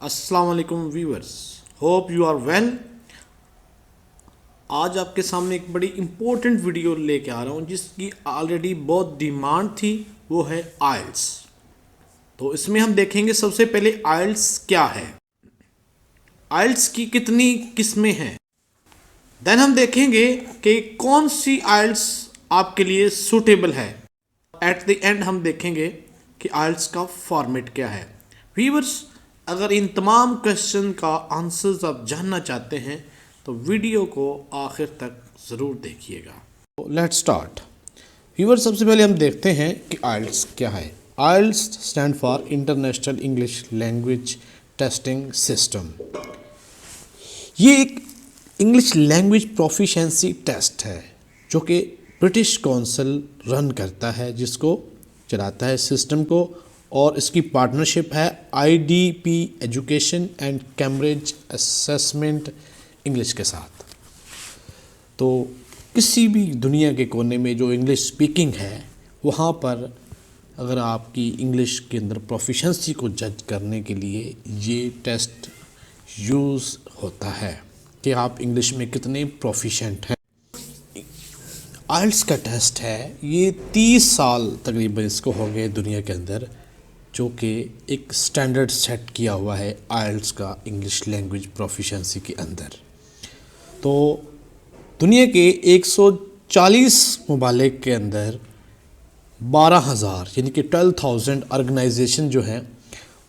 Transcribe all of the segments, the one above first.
अस्सलाम वालेकुम viewers, hope you are well. आज आपके सामने एक बड़ी इम्पोर्टेंट वीडियो लेके आ रहा हूँ जिसकी ऑलरेडी बहुत डिमांड थी, वो है आइल्स। तो इसमें हम देखेंगे सबसे पहले आइल्स क्या है, आइल्स की कितनी किस्में हैं। देन हम देखेंगे कि कौन सी आइल्स आपके लिए सूटेबल है। एट द एंड हम देखेंगे कि आइल्स का फॉर्मेट क्या है। व्यूअर्स, अगर इन तमाम क्वेश्चन का आंसर्स आप जानना चाहते हैं तो वीडियो को आखिर तक ज़रूर देखिएगा। Let's start. व्यूअर्स, सबसे पहले हम देखते हैं कि आइल्स क्या है। IELTS stand for international English language testing system. ये एक इंग्लिश लैंग्वेज प्रोफिशिएंसी टेस्ट है जो कि ब्रिटिश काउंसिल रन करता है, जिसको चलाता है सिस्टम को, और इसकी पार्टनरशिप है IDP education and Cambridge assessment English के साथ। तो किसी भी दुनिया के कोने में जो इंग्लिश स्पीकिंग है, वहाँ पर अगर आपकी इंग्लिश के अंदर प्रोफिशिएंसी को जज करने के लिए ये टेस्ट यूज़ होता है कि आप इंग्लिश में कितने प्रोफिशिएंट हैं। आइल्स का टेस्ट है, ये 30 साल तकरीबन इसको हो गए दुनिया के अंदर, जो कि एक स्टैंडर्ड सेट किया हुआ है आइल्स का इंग्लिश लैंग्वेज प्रोफिशिएंसी के अंदर। तो दुनिया के 140 ममालिक के अंदर 12,000 यानी कि 12,000 ऑर्गेनाइजेशन जो हैं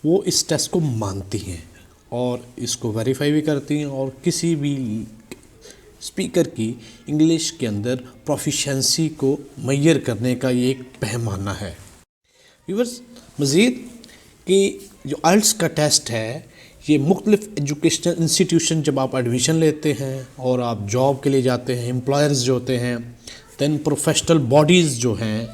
वो इस टेस्ट को मानती हैं और इसको वेरीफाई भी करती हैं, और किसी भी स्पीकर की इंग्लिश के अंदर प्रोफिशिएंसी को मेजर करने का ये एक पैमाना है। व्यूअर्स, मज़ीद कि जो आइल्स का टेस्ट है, ये मुख्तलिफ़ एजुकेशनल इंस्टीट्यूशन जब आप एडमिशन लेते हैं और आप जॉब के लिए जाते हैं, एम्प्लॉयर्स जो होते हैं, दैन प्रोफेशनल बॉडीज़ जो हैं,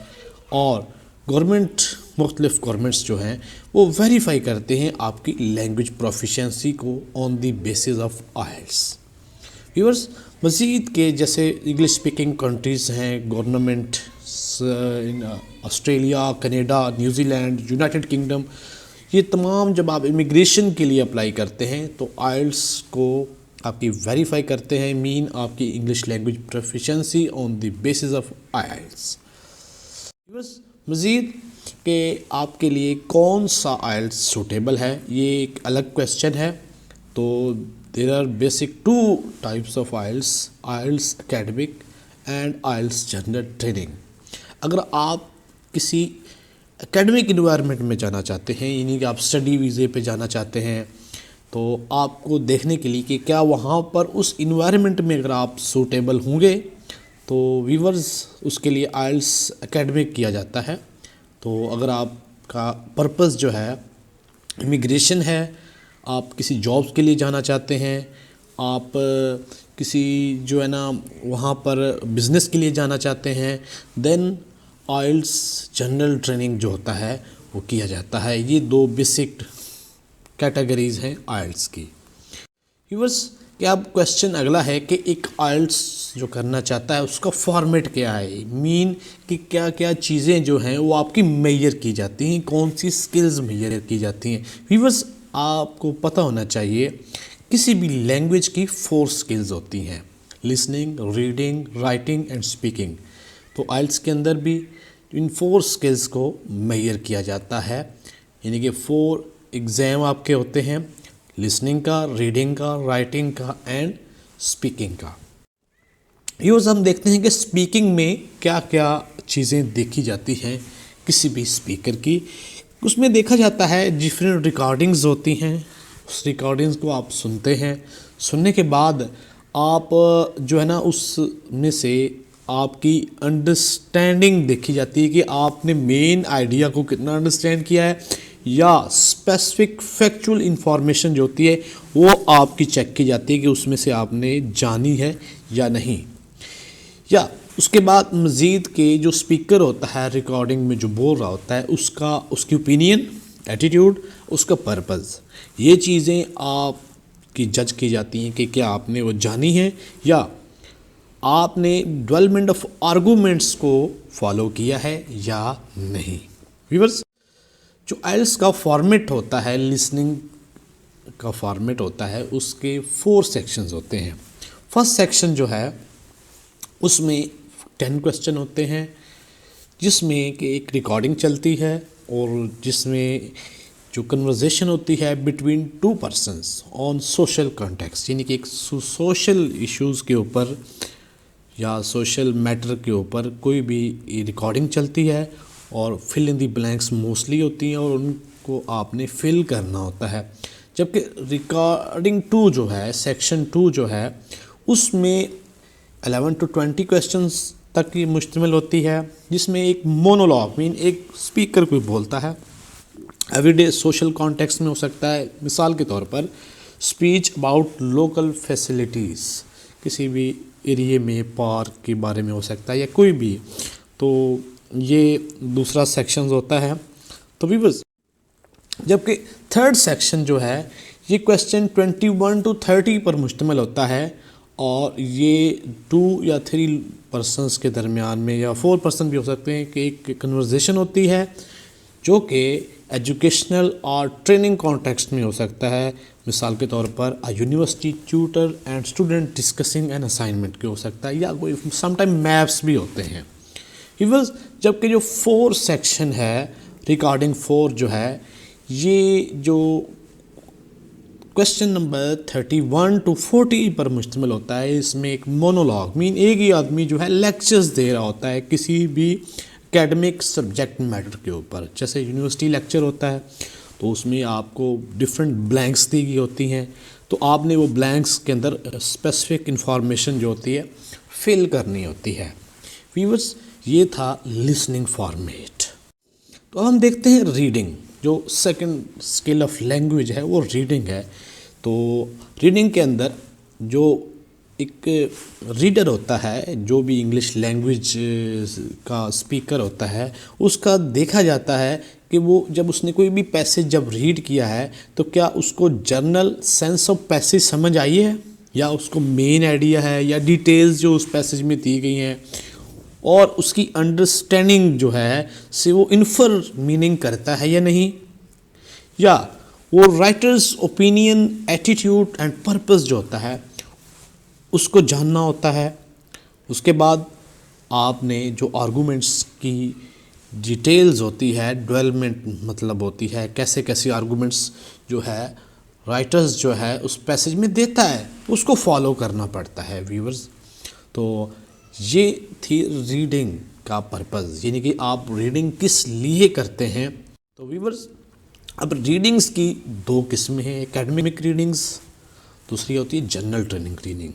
और गवर्नमेंट मुख्तलिफ़ गवर्नमेंट्स जो हैं, वो वेरीफाई करते हैं आपकी लैंग्वेज प्रोफिशिएंसी को on the basis of IELTS. Viewers, मज़ीद के जैसे इंग्लिश स्पीकिंग कंट्रीज़ हैं, government in Australia, Canada, New Zealand, United Kingdom, ये तमाम जब आप इमिग्रेशन के लिए अप्लाई करते हैं तो आइल्स को आपकी वेरीफाई करते हैं, मीन आपकी English language proficiency on the basis of IELTS. मज़ीद कि आपके लिए कौन सा आइल्स सूटेबल है, ये एक अलग क्वेश्चन है। तो there are basic 2 types of IELTS, IELTS academic and IELTS general training. अगर आप किसी एकेडमिक इन्वायरमेंट में जाना चाहते हैं, यानी कि आप स्टडी वीज़े पे जाना चाहते हैं, तो आपको देखने के लिए कि क्या वहाँ पर उस इन्वायरमेंट में अगर आप सूटेबल होंगे, तो व्यूअर्स उसके लिए आइल्स एकेडमिक किया जाता है। तो अगर आपका पर्पस जो है इमिग्रेशन है, आप किसी जॉब्स के लिए जाना चाहते हैं, आप किसी जो है ना वहाँ पर बिज़नेस के लिए जाना चाहते हैं, देन आइल्स जनरल ट्रेनिंग जो होता है वो किया जाता है। ये 2 बेसिक कैटेगरीज़ हैं आइल्स की। व्यूअर्स, क्या अब क्वेश्चन अगला है कि एक आइल्स जो करना चाहता है उसका फॉर्मेट क्या है, मीन कि क्या क्या चीज़ें जो हैं वो आपकी मेजर की जाती हैं, कौन सी स्किल्स मेजर की जाती हैं। व्यूअर्स, आपको पता होना चाहिए किसी भी लैंग्वेज की 4 स्किल्स होती हैं, listening, reading, writing and speaking. तो आइल्स के अंदर भी इन 4 स्किल्स को मेजर किया जाता है, यानी कि 4 एग्ज़ाम आपके होते हैं, लिसनिंग का, रीडिंग का, राइटिंग का एंड स्पीकिंग का। यूज़ हम देखते हैं कि स्पीकिंग में क्या क्या चीज़ें देखी जाती हैं किसी भी स्पीकर की। उसमें देखा जाता है डिफरेंट रिकॉर्डिंग्स होती हैं, उस रिकॉर्डिंग्स को आप सुनते हैं, सुनने के बाद आप जो है ना उसमें से आपकी अंडरस्टैंडिंग देखी जाती है कि आपने मेन आइडिया को कितना अंडरस्टैंड किया है, या स्पेसिफिक फैक्चुअल इंफॉर्मेशन जो होती है वो आपकी चेक की जाती है कि उसमें से आपने जानी है या नहीं। या उसके बाद मज़ीद के जो स्पीकर होता है रिकॉर्डिंग में जो बोल रहा होता है उसकी ओपिनियन, एटीट्यूड, उसका पर्पज़, ये चीज़ें आपकी जज की जाती हैं कि क्या आपने वो जानी है या आपने डेवलपमेंट ऑफ आर्गूमेंट्स को फॉलो किया है या नहीं। व्यूअर्स, जो आइल्स का फॉर्मेट होता है लिसनिंग का फॉर्मेट होता है उसके 4 सेक्शंस होते हैं। फर्स्ट सेक्शन जो है उसमें 10 क्वेश्चन होते हैं, जिसमें कि एक रिकॉर्डिंग चलती है और जिसमें जो कन्वर्सेशन होती है between 2 persons on social context, यानी कि एक सोशल इश्यूज़ के ऊपर या सोशल मैटर के ऊपर कोई भी रिकॉर्डिंग चलती है और fill in the blanks mostly होती हैं और उनको आपने फिल करना होता है। जबकि रिकॉर्डिंग 2 जो है, सेक्शन 2 जो है, उसमें 11 to 20 क्वेश्चंस तक की मुश्तमिल होती है, जिसमें एक मोनोलॉग मीन एक स्पीकर कोई बोलता है। एवरीडे सोशल कॉन्टेक्स्ट में हो सकता है, मिसाल के तौर पर स्पीच अबाउट लोकल फैसिलिटीज़, किसी भी एरिए में पार्क के बारे में हो सकता है या कोई भी, तो ये दूसरा सेक्शन होता है। तो व्यूअर्स, जबकि थर्ड सेक्शन जो है ये क्वेश्चन 21 to 30 पर मुश्तमिल होता है और ये 2 या 3 पर्सनस के दरमियान में या 4 पर्सन भी हो सकते हैं कि एक कन्वर्सेशन होती है जो कि एजुकेशनल और ट्रेनिंग कॉन्टेक्स्ट में हो सकता है। मिसाल के तौर पर university tutor and student discussing an assignment के हो सकता है, या कोई समटाइम मैप्स भी होते हैं। व्यूअर्स, जबकि जो 4 सेक्शन है रिकॉर्डिंग 4 जो है, ये जो क्वेश्चन नंबर 31 to 40 पर मुश्तमिल होता है, इसमें एक मोनोलॉग मीन एक ही आदमी जो है लेक्चर्स दे रहा होता है किसी भी एकेडमिक सब्जेक्ट मैटर के ऊपर। जैसे यूनिवर्सिटी लेक्चर होता है तो उसमें आपको डिफरेंट ब्लैंक्स दी गई होती हैं, तो आपने वो ब्लैंक्स के अंदर स्पेसिफिक इंफॉर्मेशन जो होती है फिल करनी होती है। व्यूअर्स, ये था लिसनिंग फॉर्मेट। तो अब हम देखते हैं रीडिंग। जो सेकंड स्किल ऑफ लैंग्वेज है वो रीडिंग है। तो रीडिंग के अंदर जो एक रीडर होता है, जो भी इंग्लिश लैंग्वेज का स्पीकर होता है, उसका देखा जाता है कि वो जब उसने कोई भी पैसेज जब रीड किया है तो क्या उसको जर्नल सेंस ऑफ पैसेज समझ आई है, या उसको मेन आइडिया है, या डिटेल्स जो उस पैसेज में दी गई हैं, और उसकी अंडरस्टैंडिंग जो है से वो इन्फर मीनिंग करता है या नहीं, या वो writers opinion, attitude and purpose जो होता है उसको जानना होता है। उसके बाद आपने जो आर्गूमेंट्स की डिटेल्स होती है, डेवलपमेंट मतलब होती है कैसे कैसे आर्गूमेंट्स जो है राइटर्स जो है उस पैसेज में देता है, उसको फॉलो करना पड़ता है। व्यूअर्स, तो ये थी रीडिंग का पर्पस, यानी कि आप रीडिंग किस लिए करते हैं। तो व्यूअर्स, अब रीडिंग्स की 2 किस्में हैं, एकेडमिक रीडिंग्स, दूसरी होती है general training reading.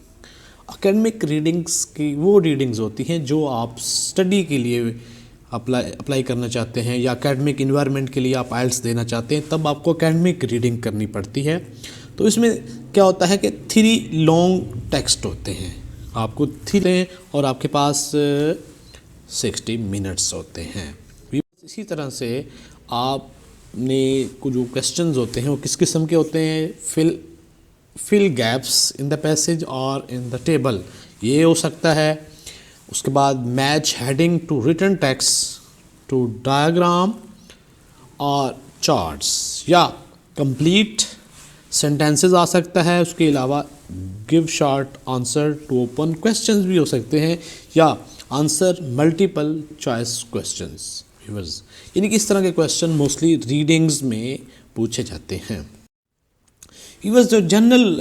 Academic readings की वो रीडिंग्स होती हैं जो आप स्टडी के लिए अप्लाई करना चाहते हैं, या एकेडमिक इन्वायरमेंट के लिए आप आइल्स देना चाहते हैं, तब आपको एकेडमिक रीडिंग करनी पड़ती है। तो इसमें क्या होता है कि 3 लॉन्ग टेक्स्ट होते हैं, आपको 3 लें और आपके पास 60 मिनट्स होते हैं। इसी तरह से आपने कुछ जो क्वेश्चंस होते हैं वो किस किस्म के होते हैं, fill gaps in the passage और इन द टेबल, ये हो सकता है। उसके बाद match heading to written text to diagram और चार्ट्स, या कंप्लीट सेंटेंसेस आ सकता है। उसके अलावा give short answer to open questions भी हो सकते हैं, या answer multiple choice questions. Viewers, यानी कि इस तरह के क्वेश्चन मोस्टली रीडिंग्स में पूछे जाते हैं। व्यूअर्स, जो जनरल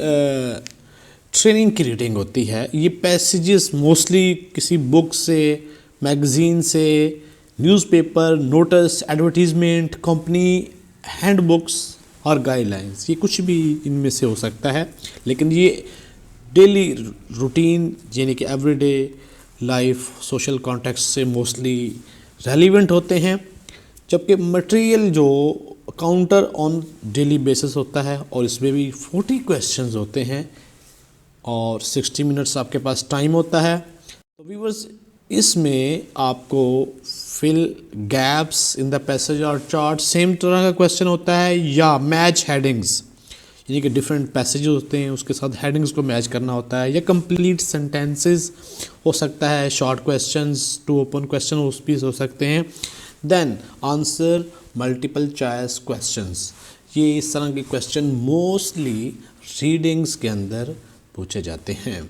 ट्रेनिंग की रीडिंग होती है, ये पैसेजेस मोस्टली किसी बुक से, मैगज़ीन से, newspaper, notice, advertisement, company handbooks और गाइडलाइंस, ये कुछ भी इनमें से हो सकता है। लेकिन ये डेली रूटीन यानी कि एवरीडे लाइफ सोशल कॉन्टेक्स्ट से मोस्टली रेलिवेंट होते हैं। जबकि मटेरियल जो काउंटर ऑन डेली बेसिस होता है और इसमें भी 40 क्वेश्चंस होते हैं और 60 मिनट्स आपके पास टाइम होता है। तो व्यूअर्स, इसमें आपको fill gaps in the passage और चार्ट सेम तरह का क्वेश्चन होता है, या मैच हेडिंग्स, यानी कि डिफरेंट पैसेज होते हैं उसके साथ हेडिंग्स को मैच करना होता है, या कंप्लीट सेंटेंसेस हो सकता है, short questions to open question उस भी हो सकते हैं। Then answer multiple choice questions, ये इस तरह के क्वेश्चन मोस्टली रीडिंग्स के अंदर पूछे जाते हैं।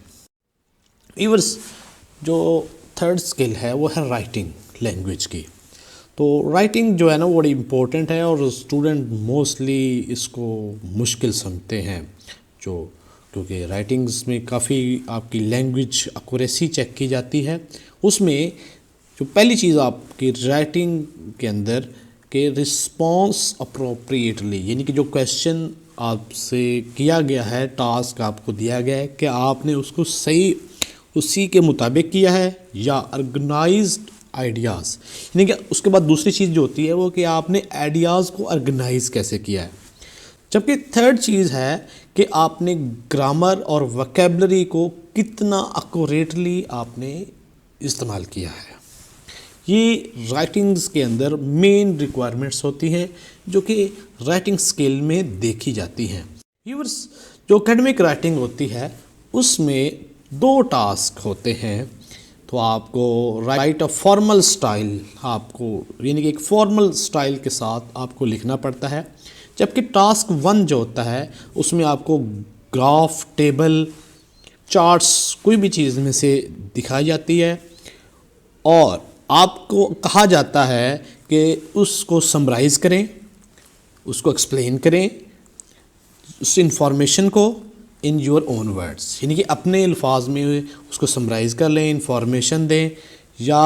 व्यूअर्स, जो थर्ड स्किल है वो है राइटिंग लैंग्वेज की। तो राइटिंग जो है ना वो बड़ी इम्पोर्टेंट है और स्टूडेंट मोस्टली इसको मुश्किल समझते हैं, जो क्योंकि राइटिंग्स में काफ़ी आपकी लैंग्वेज एक्यूरेसी चेक की जाती है। उसमें जो पहली चीज़ आपकी राइटिंग के अंदर के रिस्पॉन्स अप्रोप्रिएटली, यानी कि जो क्वेश्चन आपसे किया गया है, टास्क आपको दिया गया है, कि आपने उसको सही उसी के मुताबिक किया है या ऑर्गेनाइज्ड आइडियाज़, यानी कि उसके बाद दूसरी चीज़ जो होती है वो कि आपने आइडियाज़ को ऑर्गेनाइज कैसे किया है। जबकि थर्ड चीज़ है कि आपने ग्रामर और वोकैबुलरी को कितना एक्यूरेटली आपने इस्तेमाल किया है। ये राइटिंग्स के अंदर मेन रिक्वायरमेंट्स होती हैं जो कि राइटिंग स्किल में देखी जाती हैं। व्यूअर्स, जो एकेडमिक राइटिंग होती है उसमें 2 टास्क होते हैं। तो आपको राइट अ फॉर्मल स्टाइल, आपको यानी कि एक फॉर्मल स्टाइल के साथ आपको लिखना पड़ता है। जबकि टास्क 1 जो होता है उसमें आपको ग्राफ, टेबल, चार्ट्स कोई भी चीज़ में से दिखाई जाती है और आपको कहा जाता है कि उसको समराइज़ करें, उसको एक्सप्लेन करें, उस इंफॉर्मेशन को इन योर ओन वर्ड्स, यानी कि अपने अल्फाज में उसको समराइज़ कर लें, इंफॉर्मेशन दें या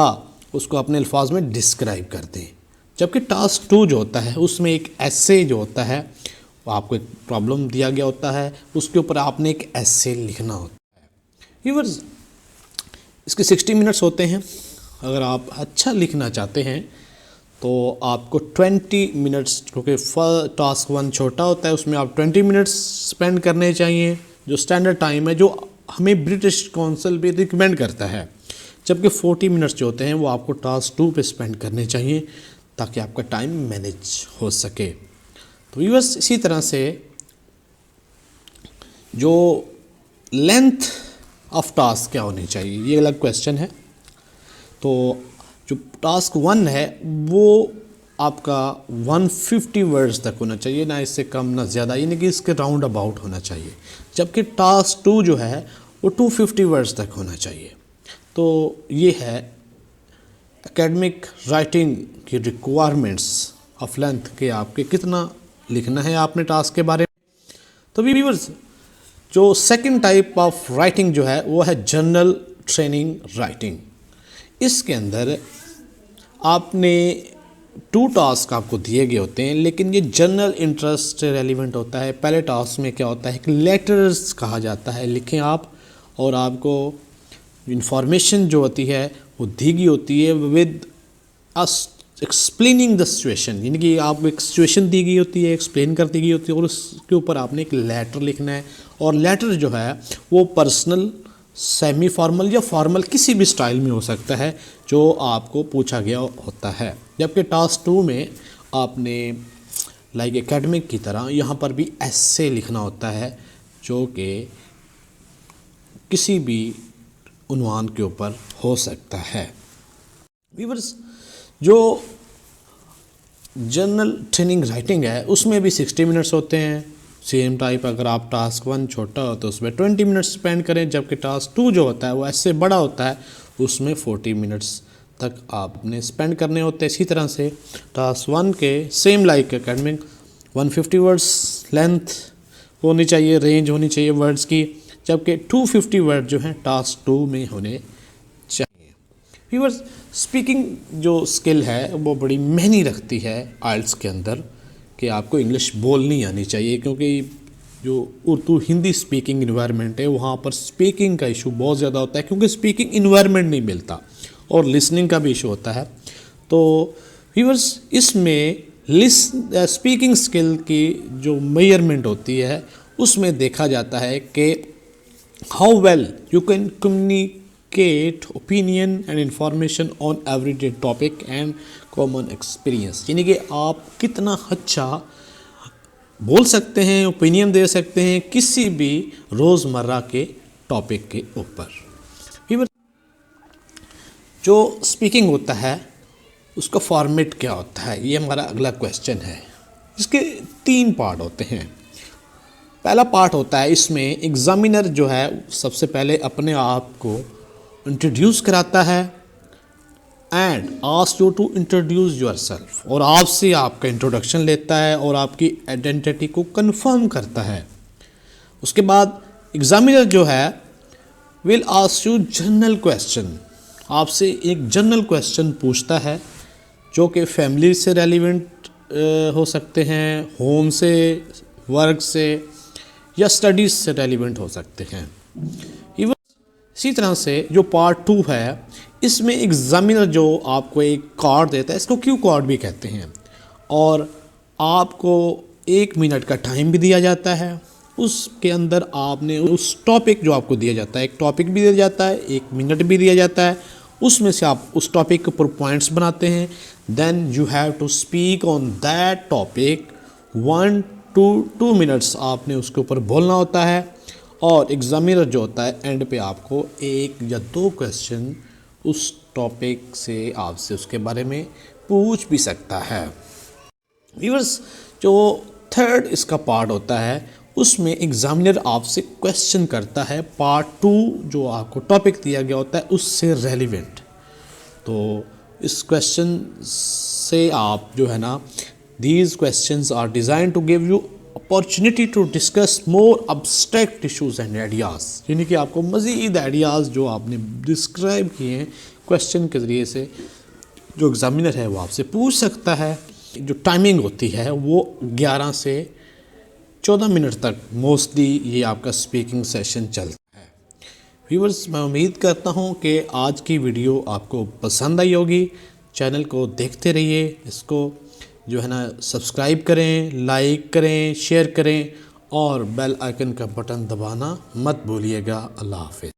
उसको अपने अल्फाज में डिस्क्राइब कर दें। जबकि टास्क 2 जो होता है उसमें एक ऐसे जो होता है, आपको एक प्रॉब्लम दिया गया होता है, उसके ऊपर आपने एक ऐसे लिखना होता है। व्यूअर्स, इसके 60 मिनट्स होते हैं। अगर आप अच्छा लिखना चाहते हैं तो आपको 20 मिनट्स, क्योंकि टास्क 1 छोटा होता है उसमें आप 20 मिनट्स स्पेंड करने चाहिए, जो स्टैंडर्ड टाइम है जो हमें ब्रिटिश काउंसिल भी रिकमेंड करता है। जबकि 40 मिनट्स जो होते हैं वो आपको टास्क 2 पे स्पेंड करने चाहिए ताकि आपका टाइम मैनेज हो सके। तो व्यूअर्स, इसी तरह से जो लेंथ ऑफ टास्क क्या होनी चाहिए ये अलग क्वेश्चन है। तो जो टास्क 1 है वो आपका 150 वर्ड्स तक होना चाहिए, ना इससे कम ना ज़्यादा, यानी कि इसके राउंड अबाउट होना चाहिए। जबकि टास्क 2 जो है वो 250 वर्ड्स तक होना चाहिए। तो ये है एकेडमिक राइटिंग की रिक्वायरमेंट्स ऑफ लेंथ के आपके कितना लिखना है आपने टास्क के बारे में। तो व्यूअर्स, जो सेकंड टाइप ऑफ राइटिंग जो है वो है जनरल ट्रेनिंग राइटिंग। इसके अंदर आपने 2 टास्क आपको दिए गए होते हैं, लेकिन ये जनरल इंटरेस्ट से रेलिवेंट होता है। पहले टास्क में क्या होता है कि लेटर्स कहा जाता है, लिखें आप, और आपको इंफॉर्मेशन जो होती है वो दी गई होती है विद एक्सप्लेनिंग द सिचुएशन, यानी कि आपको एक सिचुएशन दी गई होती है, एक्सप्लेन कर दी गई होती है और उसके ऊपर आपने एक लेटर लिखना है। और लेटर जो है वो पर्सनल, सेमी फॉर्मल या फॉर्मल किसी भी स्टाइल में हो सकता है जो आपको पूछा गया होता है। जबकि टास्क 2 में आपने लाइक एकेडमिक की तरह यहाँ पर भी ऐसे लिखना होता है जो कि किसी भी उन्वान के ऊपर हो सकता है। व्यूअर्स, जो जनरल ट्रेनिंग राइटिंग है उसमें भी 60 मिनट्स होते हैं। सेम टाइप, अगर आप टास्क 1 छोटा हो तो उसमें 20 मिनट्स स्पेंड करें, जबकि टास्क 2 जो होता है वो ऐसे बड़ा होता है, उसमें 40 मिनट्स तक आपने स्पेंड करने होते हैं। इसी तरह से टास्क 1 के same like academic 150 words length होनी चाहिए, रेंज होनी चाहिए वर्ड्स की, जबकि 250 वर्ड जो हैं टास्क 2 में होने चाहिए। व्यूअर्स, स्पीकिंग जो स्किल है वो बड़ी मायने रखती है आइल्स के अंदर, कि आपको इंग्लिश बोलनी आनी चाहिए, क्योंकि जो उर्दू हिंदी स्पीकिंग इन्वायरमेंट है वहाँ पर स्पीकिंग का इशू बहुत ज़्यादा होता है, क्योंकि स्पीकिंग इन्वायरमेंट नहीं मिलता और लिसनिंग का भी इशू होता है। तो व्यूअर्स, इसमें स्पीकिंग स्किल की जो मेजरमेंट होती है उसमें देखा जाता है कि how well you can communicate opinion and information on everyday topic and common experience, यानी कि आप कितना अच्छा बोल सकते हैं, ओपिनियन दे सकते हैं किसी भी रोज़मर्रा के टॉपिक के ऊपर। जो स्पीकिंग होता है उसका फॉर्मेट क्या होता है, ये हमारा अगला क्वेश्चन है। जिसके 3 पार्ट होते हैं। पहला पार्ट होता है, इसमें एग्जामिनर जो है सबसे पहले अपने आप को इंट्रोड्यूस कराता है and ask you to introduce yourself, और आपसे आपका इंट्रोडक्शन लेता है और आपकी आइडेंटिटी को कंफर्म करता है। उसके बाद एग्जामिनर जो है will ask you general question, आपसे एक जनरल क्वेश्चन पूछता है जो कि फैमिली से रेलिवेंट हो सकते हैं, होम से, वर्क से या स्टडीज़ से रेलिवेंट हो सकते हैं। इसी तरह से जो पार्ट 2 है, इसमें एग्जामिनर जो आपको एक कार्ड देता है, इसको क्यू कार्ड भी कहते हैं, और आपको 1 मिनट का टाइम भी दिया जाता है। उसके अंदर आपने उस टॉपिक जो आपको दिया जाता है, एक टॉपिक भी दिया जाता है, 1 मिनट भी दिया जाता है, उसमें से आप उस टॉपिक के ऊपर पॉइंट्स बनाते हैं। Then you have to speak on that topic 1 to 2 minutes आपने उसके ऊपर बोलना होता है, और एग्जामिनर जो होता है एंड पे आपको 1 या 2 क्वेश्चन उस टॉपिक से आपसे उसके बारे में पूछ भी सकता है। व्यूअर्स, जो थर्ड इसका पार्ट होता है, उसमें एग्जामिनर आपसे क्वेश्चन करता है पार्ट 2 जो आपको टॉपिक दिया गया होता है उससे रेलिवेंट। तो इस क्वेश्चन से आप जो है ना, these questions are designed to give you opportunity to discuss more abstract issues and ideas, यानी कि आपको मज़ीद आइडियाज़ जो आपने डिस्क्राइब किए हैं क्वेश्चन के ज़रिए से, जो एग्ज़ामिनर है वो आपसे पूछ सकता है। जो टाइमिंग होती है वो 11 से 14 मिनट तक मोस्टली ये आपका स्पीकिंग सेशन चलता है। व्यूअर्स, मैं उम्मीद करता हूँ कि आज की वीडियो आपको पसंद आई होगी। चैनल को देखते रहिए, इसको जो है ना सब्सक्राइब करें, लाइक करें, शेयर करें और बेल आइकन का बटन दबाना मत भूलिएगा। अल्लाह हाफ़िज़।